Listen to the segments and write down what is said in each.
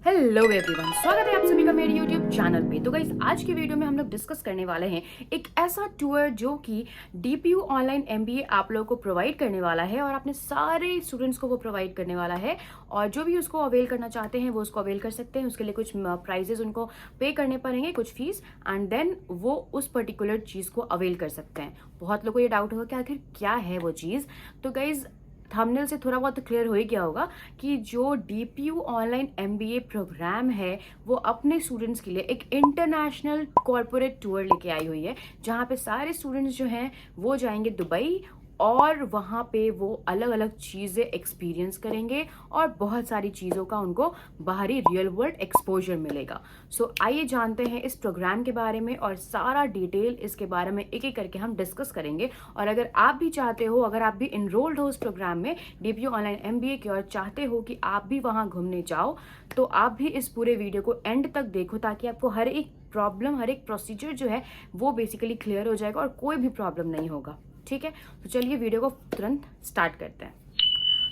Hello everyone, स्वागत है आप सभी का मेरे यूट्यूब चैनल पे। तो गाइस, आज की वीडियो में हम लोग डिस्कस करने वाले हैं एक ऐसा टूर जो कि डीपीयू ऑनलाइन एमबीए आप लोगों को प्रोवाइड करने वाला है और अपने सारे स्टूडेंट्स को वो प्रोवाइड करने वाला है। और जो भी उसको अवेल करना चाहते हैं वो उसको अवेल कर सकते हैं। उसके लिए कुछ प्राइजेस उनको पे करने पड़ेंगे, कुछ फीस, एंड देन वो उस पर्टिकुलर चीज़ को अवेल कर सकते हैं। बहुत लोगों को ये डाउट होगा कि आखिर क्या है वो चीज़। तो गाइज, थंबनेल से थोड़ा बहुत क्लियर हो ही गया होगा कि जो डीपीयू ऑनलाइन एमबीए प्रोग्राम है वो अपने स्टूडेंट्स के लिए एक इंटरनेशनल कॉर्पोरेट टूर लेके आई हुई है, जहाँ पे सारे स्टूडेंट्स जो हैं वो जाएंगे दुबई और वहाँ पे वो अलग अलग चीज़ें एक्सपीरियंस करेंगे और बहुत सारी चीज़ों का उनको बाहरी रियल वर्ल्ड एक्सपोजर मिलेगा। सो आइए जानते हैं इस प्रोग्राम के बारे में और सारा डिटेल इसके बारे में एक एक करके हम डिस्कस करेंगे। और अगर आप भी चाहते हो, अगर आप भी इनरोल्ड हो इस प्रोग्राम में डीपीयू ऑनलाइन एमबीए की और चाहते हो कि आप भी वहाँ घूमने जाओ, तो आप भी इस पूरे वीडियो को एंड तक देखो, ताकि आपको हर एक प्रॉब्लम, हर एक प्रोसीजर जो है वो बेसिकली क्लियर हो जाएगा और कोई भी प्रॉब्लम नहीं होगा। ठीक है, तो चलिए वीडियो को तुरंत स्टार्ट करते हैं।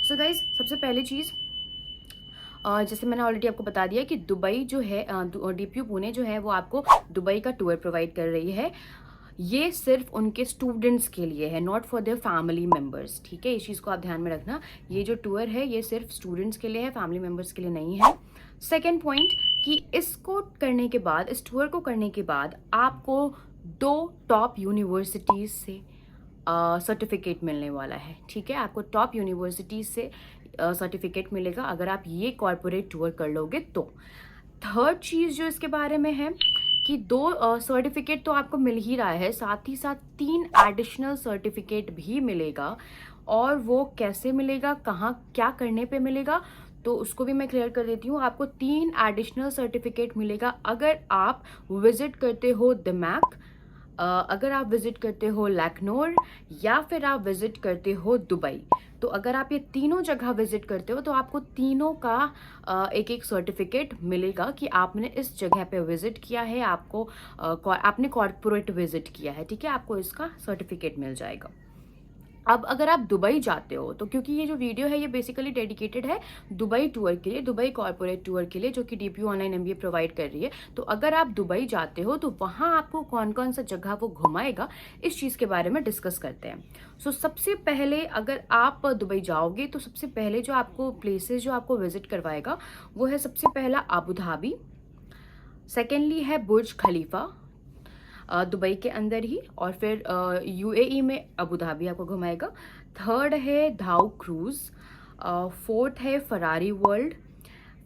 सो गाइज, सबसे पहली चीज़, जैसे मैंने ऑलरेडी आपको बता दिया कि दुबई जो है, डीपीयू पुणे जो है वो आपको दुबई का टूर प्रोवाइड कर रही है। ये सिर्फ उनके स्टूडेंट्स के लिए है, not for their family members. ठीक है, इस चीज़ को आप ध्यान में रखना। ये जो टूर है ये सिर्फ स्टूडेंट्स के लिए है, फैमिली मेम्बर्स के लिए नहीं है। सेकेंड पॉइंट कि इसको करने के बाद, इस टूर को करने के बाद आपको 2 टॉप यूनिवर्सिटीज़ से सर्टिफिकेट मिलने वाला है। ठीक है, आपको टॉप यूनिवर्सिटीज से सर्टिफिकेट मिलेगा अगर आप ये कॉर्पोरेट टूर कर लोगे तो। थर्ड चीज़ जो इसके बारे में है कि 2 सर्टिफिकेट तो आपको मिल ही रहा है, साथ ही साथ 3 एडिशनल सर्टिफिकेट भी मिलेगा। और वो कैसे मिलेगा, कहाँ, क्या करने पे मिलेगा, तो उसको भी मैं क्लियर कर देती हूँ। आपको 3 एडिशनल सर्टिफिकेट मिलेगा अगर आप विजिट करते हो दिमाग, अगर आप विजिट करते हो लखनऊ, या फिर आप विजिट करते हो दुबई। तो अगर आप ये तीनों जगह विजिट करते हो तो आपको तीनों का एक एक सर्टिफिकेट मिलेगा कि आपने इस जगह पे विजिट किया है, आपको आपने कॉर्पोरेट विजिट किया है। ठीक है, आपको इसका सर्टिफिकेट मिल जाएगा। अब अगर आप दुबई जाते हो तो, क्योंकि ये जो वीडियो है ये बेसिकली डेडिकेटेड है दुबई टूर के लिए, दुबई कॉर्पोरेट टूर के लिए, जो कि डीपीयू ऑनलाइन एमबीए प्रोवाइड कर रही है। तो अगर आप दुबई जाते हो तो वहाँ आपको कौन कौन सा जगह वो घुमाएगा, इस चीज़ के बारे में डिस्कस करते हैं। सो सबसे पहले अगर आप दुबई जाओगे तो सबसे पहले जो आपको प्लेसेस जो आपको विजिट करवाएगा वो है, सबसे पहला अबू धाबी, सेकेंडली है बुर्ज खलीफा दुबई के अंदर ही, और फिर यूएई में अबू धाबी आपको घुमाएगा। थर्ड है धाउ क्रूज, फोर्थ है फरारी वर्ल्ड,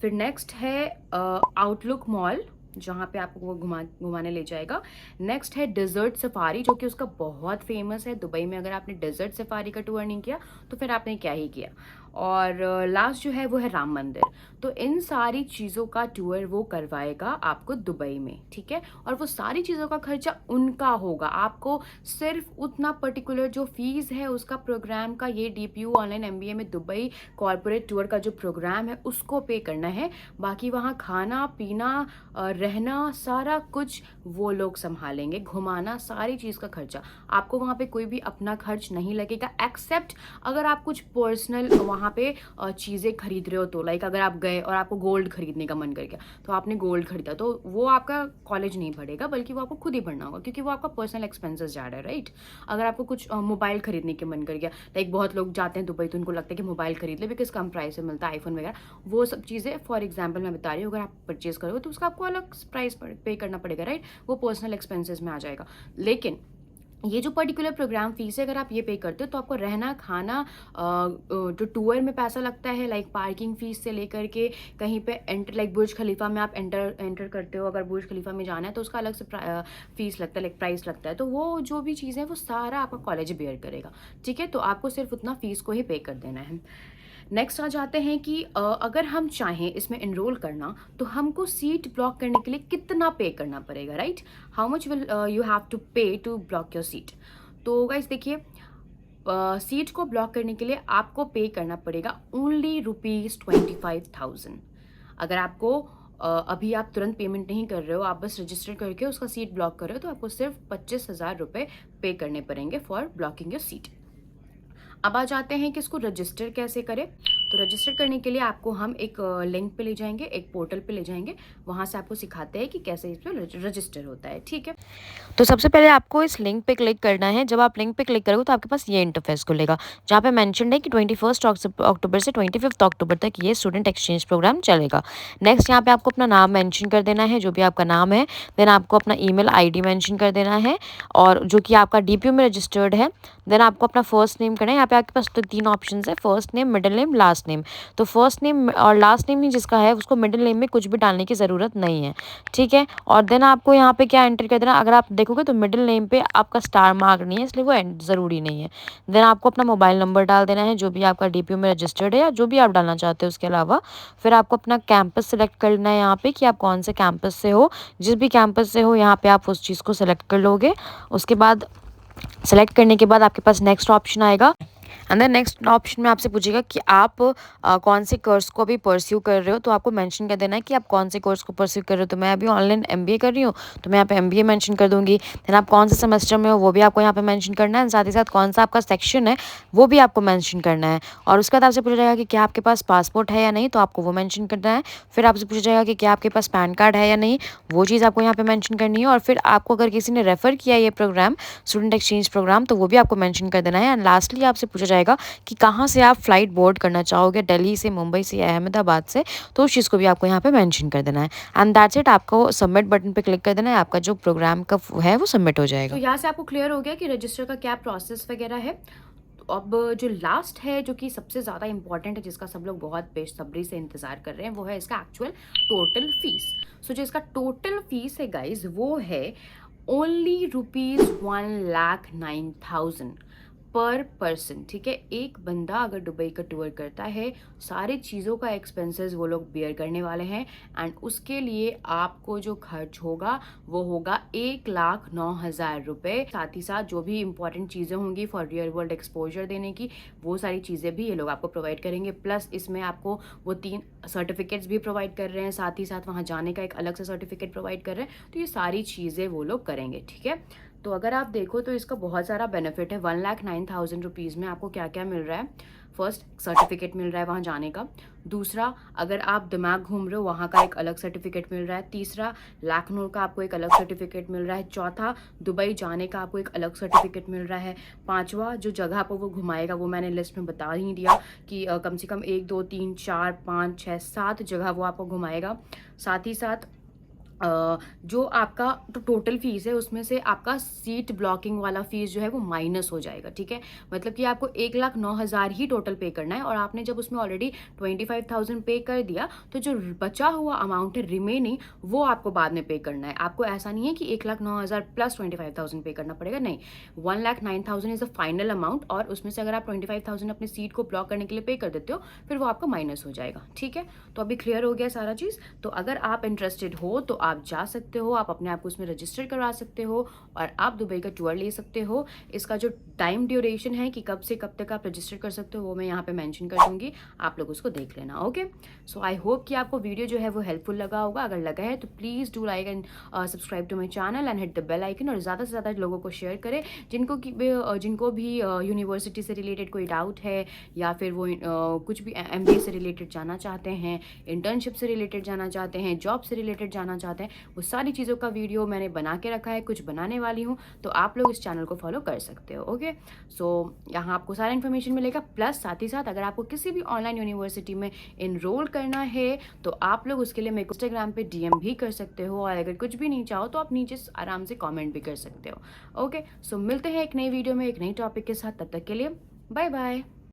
फिर नेक्स्ट है आउटलुक मॉल, जहाँ पे आपको वो घुमाने ले जाएगा। नेक्स्ट है डेजर्ट सफारी, जो कि उसका बहुत फेमस है दुबई में। अगर आपने डेजर्ट सफारी का टूर नहीं किया तो फिर आपने क्या ही किया। और लास्ट जो है वो है राम मंदिर। तो इन सारी चीज़ों का टूर वो करवाएगा आपको दुबई में। ठीक है, और वो सारी चीज़ों का खर्चा उनका होगा। आपको सिर्फ उतना पर्टिकुलर जो फीस है उसका प्रोग्राम का, ये डीपीयू ऑनलाइन एमबीए में दुबई कॉर्पोरेट टूर का जो प्रोग्राम है उसको पे करना है। बाकी वहाँ खाना पीना, रहना, सारा कुछ वो लोग संभालेंगे। घुमाना, सारी चीज़ का खर्चा आपको, वहाँ पे कोई भी अपना खर्च नहीं लगेगा, एक्सेप्ट अगर आप कुछ पर्सनल वहाँ पे चीज़ें खरीद रहे हो। तो लाइक अगर आप गए और आपको गोल्ड खरीदने का मन कर गया तो आपने गोल्ड खरीदा, तो वो आपका कॉलेज नहीं भरेगा, बल्कि वो आपको खुद ही भरना होगा, क्योंकि वो आपका पर्सनल एक्सपेंसेस जा रहा है, राइट। अगर आपको कुछ मोबाइल खरीदने के मन कर गया, लाइक बहुत लोग जाते हैं दुबई तो उनको लगता है कि मोबाइल खरीद ले बिकॉज कम प्राइस में मिलता है, आईफोन वगैरह, वो सब चीज़ें फॉर एग्जाम्पल मैं बता रही हूँ। अगर आप परचेज करोगे तो उसका आपको अलग प्राइस पे करना पड़ेगा, राइट, वो पर्सनल एक्सपेंसेस में आ जाएगा। लेकिन ये जो पर्टिकुलर प्रोग्राम फीस है, अगर आप ये पे करते हो तो आपको रहना खाना, जो टूर में पैसा लगता है, लाइक पार्किंग फीस से लेकर के कहीं पे एंटर, लाइक बुर्ज खलीफा में आप एंटर करते हो, अगर बुर्ज खलीफा में जाना है तो उसका अलग से फीस लगता है, लाइक प्राइस लगता है। तो वो जो भी चीज़ें हैं वो सारा आपका कॉलेज बेयर करेगा। ठीक है, तो आपको सिर्फ उतना फीस को ही पे कर देना है। नेक्स्ट आ जाते हैं कि अगर हम चाहें इसमें एनरोल करना तो हमको सीट ब्लॉक करने के लिए कितना पे करना पड़ेगा, right. How much will you have to pay to block your seat. तो गाइस देखिए, सीट को ब्लॉक करने के लिए आपको पे करना पड़ेगा ओनली ₹25,000। अगर आपको अभी आप तुरंत पेमेंट नहीं कर रहे हो, आप बस रजिस्टर करके उसका सीट ब्लॉक कर रहे हो, तो आपको सिर्फ 25,000 रुपये पे करने पड़ेंगे फॉर ब्लॉकिंग योर सीट। अब आ जाते हैं कि इसको रजिस्टर कैसे करें। तो रजिस्टर करने के लिए आपको हम एक लिंक पे ले जाएंगे, एक पोर्टल पे ले जाएंगे, वहाँ से आपको सिखाते हैं कि कैसे इस पर रजिस्टर होता है। ठीक है, तो सबसे पहले आपको इस लिंक पे क्लिक करना है। जब आप लिंक पे क्लिक करोगे तो आपके पास ये इंटरफेस खुलेगा, जहाँ पे मेंशन्ड है कि 21 अक्टूबर से 25 अक्टूबर तक ये स्टूडेंट एक्सचेंज प्रोग्राम चलेगा। नेक्स्ट यहाँ पे आपको अपना नाम मेंशन कर देना है, जो भी आपका नाम है। देन आपको अपना ईमेल आईडी मेंशन कर देना है, और जो कि आपका डीपीयू में रजिस्टर्ड है। देन आपको अपना फर्स्ट नेम करना है। यहाँ पे आपके पास तो 3 ऑप्शन है, first name, middle name, last name. तो फर्स्ट नेम और लास्ट नेम ही जिसका है उसको मिडिल नेम में कुछ भी डालने की ज़रूरत नहीं है। ठीक है, और देन आपको यहाँ पे क्या एंटर कर देना, अगर आप देखोगे तो मिडिल नेम पे आपका स्टार मार्क नहीं है, इसलिए वो ज़रूरी नहीं है। देन आपको अपना मोबाइल नंबर डाल देना है, जो भी आपका डीपीयू में रजिस्टर्ड है या जो भी आप डालना चाहते हो उसके अलावा। फिर आपको अपना कैंपस सेलेक्ट करना है यहाँ पे कि आप कौन से कैंपस से हो। जिस भी कैंपस से हो यहाँ पे आप उस चीज़ को सेलेक्ट कर लोगे। उसके बाद सेलेक्ट करने के बाद आपके पास नेक्स्ट ऑप्शन आएगा। एंड देन नेक्स्ट ऑप्शन में आपसे पूछेगा कि आप कौन से कोर्स को अभी परस्यू कर रहे हो, तो आपको मेंशन कर देना है कि आप कौन से कोर्स को परस्यू कर रहे हो। तो मैं अभी ऑनलाइन एमबीए कर रही हूँ, तो मैं यहाँ पे एमबीए मेंशन कर दूंगी। देन आप कौन से सेमेस्टर में हो वो भी आपको यहाँ पे मेंशन करना है, साथ ही साथ कौन सा आपका सेक्शन है वो भी आपको मेंशन करना है। और उसके बाद आपसे पूछा जाएगा कि क्या आपके पास पासपोर्ट है या नहीं, तो आपको वो मेंशन करना है। फिर आपसे पूछा जाएगा कि क्या आपके पास पैन कार्ड है या नहीं, वो चीज़ आपको यहाँ पे मेंशन करनी है। और फिर आपको अगर किसी ने रेफ़र किया ये प्रोग्राम, स्टूडेंट एक्सचेंज प्रोग्राम, तो वो भी आपको मेंशन कर देना है। एंड लास्टली आपसे पूछा जाएगा कि कहाँ से आप फ्लाइट बोर्ड करना चाहोगे, दिल्ली से, मुंबई से या अहमदाबाद से, तो उस चीज़ को भी आपको यहाँ पे मेंशन कर देना है। एंड दैट्स इट, आपको सबमिट बटन पे क्लिक कर देना है, आपका जो प्रोग्राम का है वो सबमिट हो जाएगा। तो यहाँ से आपको क्लियर हो गया कि रजिस्टर का क्या प्रोसेस वगैरह है। तो अब जो लास्ट है, जो कि सबसे ज़्यादा इंपॉर्टेंट है, जिसका सब लोग बहुत बेसब्री से इंतज़ार कर रहे हैं, वो है इसका एक्चुअल टोटल फीस। सो जो इसका टोटल फीस है गाइज, वो है ओनली ₹1,09,000 पर पर्सन। ठीक है, एक बंदा अगर दुबई का टूर करता है, सारी चीज़ों का एक्सपेंसेस वो लोग बेयर करने वाले हैं। एंड उसके लिए आपको जो खर्च होगा वो होगा 1,09,000 रुपये। साथ ही साथ जो भी इंपॉर्टेंट चीज़ें होंगी फॉर रियल वर्ल्ड एक्सपोजर देने की, वो सारी चीज़ें भी ये लोग आपको प्रोवाइड करेंगे। प्लस इसमें आपको वो 3 सर्टिफिकेट्स भी प्रोवाइड कर रहे हैं, साथ ही साथ वहाँ जाने का एक अलग से सर्टिफिकेट प्रोवाइड कर रहे हैं। तो ये सारी चीज़ें वो लोग करेंगे। ठीक है, तो अगर आप देखो तो इसका बहुत सारा बेनिफिट है। 1,09,000 रुपीज़ में आपको क्या क्या मिल रहा है। फर्स्ट, सर्टिफिकेट मिल रहा है वहाँ जाने का। दूसरा, अगर आप दिमाग घूम रहे हो वहाँ का एक अलग सर्टिफिकेट मिल रहा है। तीसरा, लखनऊ का आपको एक अलग सर्टिफिकेट मिल रहा है। चौथा, दुबई जाने का आपको एक अलग सर्टिफिकेट मिल रहा है। पांचवा, जो जगह पर वो घुमाएगा वो मैंने लिस्ट में बता ही दिया कि कम से कम 1 2 3 4 5 6 7 जगह वो आपको घुमाएगा। साथ ही साथ जो आपका तो टोटल फीस है उसमें से आपका सीट ब्लॉकिंग वाला फीस जो है वो माइनस हो जाएगा। ठीक है, मतलब कि आपको 1,09,000 ही टोटल पे करना है, और आपने जब उसमें ऑलरेडी 25,000 पे कर दिया तो जो बचा हुआ अमाउंट है रिमेनिंग, वो आपको बाद में पे करना है। आपको ऐसा नहीं है कि 1,09,000 प्लस 25,000 पे करना पड़ेगा, नहीं। 1,09,000 इज अ फाइनल अमाउंट, और उसमें से अगर आप 25,000 अपनी सीट को ब्लॉक करने के लिए पे कर देते हो, फिर वो आपका माइनस हो जाएगा। ठीक है, तो अभी क्लियर हो गया सारा चीज़। तो अगर आप इंटरेस्टेड हो तो आप जा सकते हो, आप अपने आप को इसमें रजिस्टर करवा सकते हो, और आप दुबई का टूर ले सकते हो। इसका जो टाइम ड्यूरेशन है कि कब से कब तक आप रजिस्टर कर सकते हो, वो मैं यहाँ पे मेंशन कर दूंगी, आप लोग उसको देख लेना। ओके, सो आई होप कि आपको वीडियो जो है वो हेल्पफुल लगा होगा। अगर लगा है तो please do like and subscribe to my channel and hit the bell icon, और ज़्यादा से ज़्यादा लोगों को शेयर करें जिनको भी यूनिवर्सिटी से रिलेटेड कोई डाउट है, या फिर वो कुछ भी MBA से रिलेटेड जाना चाहते हैं, इंटर्नशिप से रिलेटेड जाना चाहते हैं, जॉब से रिलेटेड जाना चाहते हैं। वो सारी चीज़ों का वीडियो मैंने बना के रखा है, कुछ बनाने वाली हूँ, तो आप लोग इस चैनल को फॉलो कर सकते हो। ओके, सो यहाँ आपको सारा इन्फॉर्मेशन मिलेगा। प्लस साथ ही साथ अगर आपको किसी भी ऑनलाइन यूनिवर्सिटी में इनरोल करना है तो आप लोग उसके लिए मेरे को इंस्टाग्राम पे DM भी कर सकते हो, और अगर कुछ भी नहीं चाहो तो आप नीचे आराम से कॉमेंट भी कर सकते हो। ओके, सो मिलते हैं एक नई वीडियो में एक नई टॉपिक के साथ। तब तक के लिए बाय बाय।